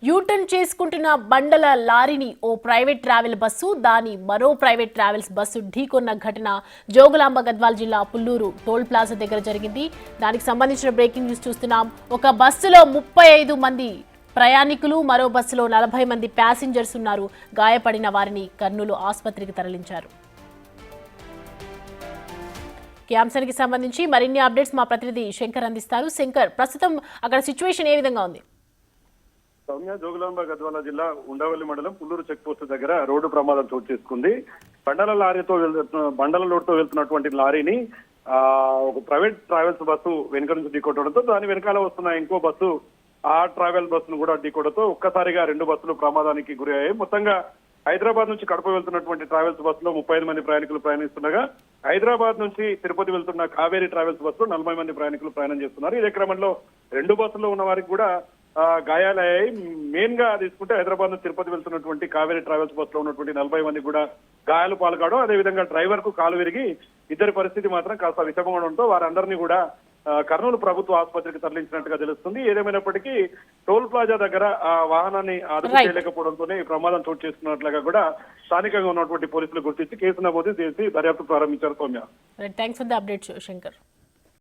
U turn చేసుకుంటున్న బండల లారీని ఓ ప్రైవేట్ ట్రావెల్ బస్సు మరో ప్రైవేట్ ట్రావెల్స్ బస్సు ఢీకొన్న ఘటన జోగులాంబ గద్వాల్ జిల్లా పుల్లూరు టోల్ ప్లాజా దగ్గర జరిగింది. దానికి సంబంధించిన బ్రేకింగ్ న్యూస్ చూస్తున్నాం. ఒక బస్సులో 35 మంది ప్రయాణికులు, మరో బస్సులో 40 మంది ప్యాసింజర్స్ ఉన్నారు. గాయపడిన వారిని కర్నూలు ఆసుపత్రికి తరలించారు. ఈ అంశానికి సంబంధించి మరిన్ని అప్డేట్స్ మా ప్రతినిధి శంకర్ అందిస్తారు. శంకర్, ప్రస్తుతం అక్కడ సిచ్యువేషన్ ఏ విధంగా ఉంది? సౌమ్య, జోగులాంబ గద్వాల జిల్లా ఉండవల్లి మండలం పుల్లూరు చెక్ పోస్ట్ దగ్గర రోడ్డు ప్రమాదం చోటు చేసుకుంది. బండల లోడ్తో వెళ్తున్నటువంటి లారీని ఒక ప్రైవేట్ ట్రావెల్స్ బస్సు వెనుక నుంచి ఢీకొట్టడంతో దాని వెనకాల వస్తున్న ఇంకో బస్సు ఆ ట్రావెల్ బస్సును కూడా ఢీకొట్టడంతో ఒక్కసారిగా 2 బస్సులు ప్రమాదానికి గురి అయ్యాయి. మొత్తంగా హైదరాబాద్ నుంచి కడప వెళ్తున్నటువంటి ట్రావెల్స్ బస్సులో 35 మంది ప్రయాణికులు ప్రయాణిస్తుండగా, హైదరాబాద్ నుంచి తిరుపతి వెళ్తున్న కావేరీ ట్రావెల్స్ బస్సులో 40 మంది ప్రయాణికులు ప్రయాణం చేస్తున్నారు. ఇదే క్రమంలో 2 బస్సుల్లో ఉన్న వారికి కూడా గాయాలయ్యాయి. మెయిన్ గా తీసుకుంటే హైదరాబాద్ నుంచి తిరుపతి వెళ్తున్నటువంటి కావేరీ ట్రావెల్స్ బస్ లో ఉన్నటువంటి 40 మంది కూడా గాయాలు పాల్గొనడం, అదేవిధంగా డ్రైవర్ కు కాలు విరిగి ఇద్దరి పరిస్థితి మాత్రం కాస్త విషమంగా ఉండడంతో వారందరినీ కూడా కర్నూలు ప్రభుత్వ ఆసుపత్రికి తరలించినట్టుగా తెలుస్తుంది. ఏదేమైనప్పటికీ టోల్ ప్లాజా దగ్గర ఆ వాహనాన్ని అదుపు చేయలేకపోవడంతోనే ఈ ప్రమాదం చోటు చేసుకున్నట్లుగా కూడా స్థానికంగా ఉన్నటువంటి పోలీసులు గుర్తించి కేసు నమోదు చేసి దర్యాప్తు ప్రారంభించారు. Soumya, thanks for the update Shankar.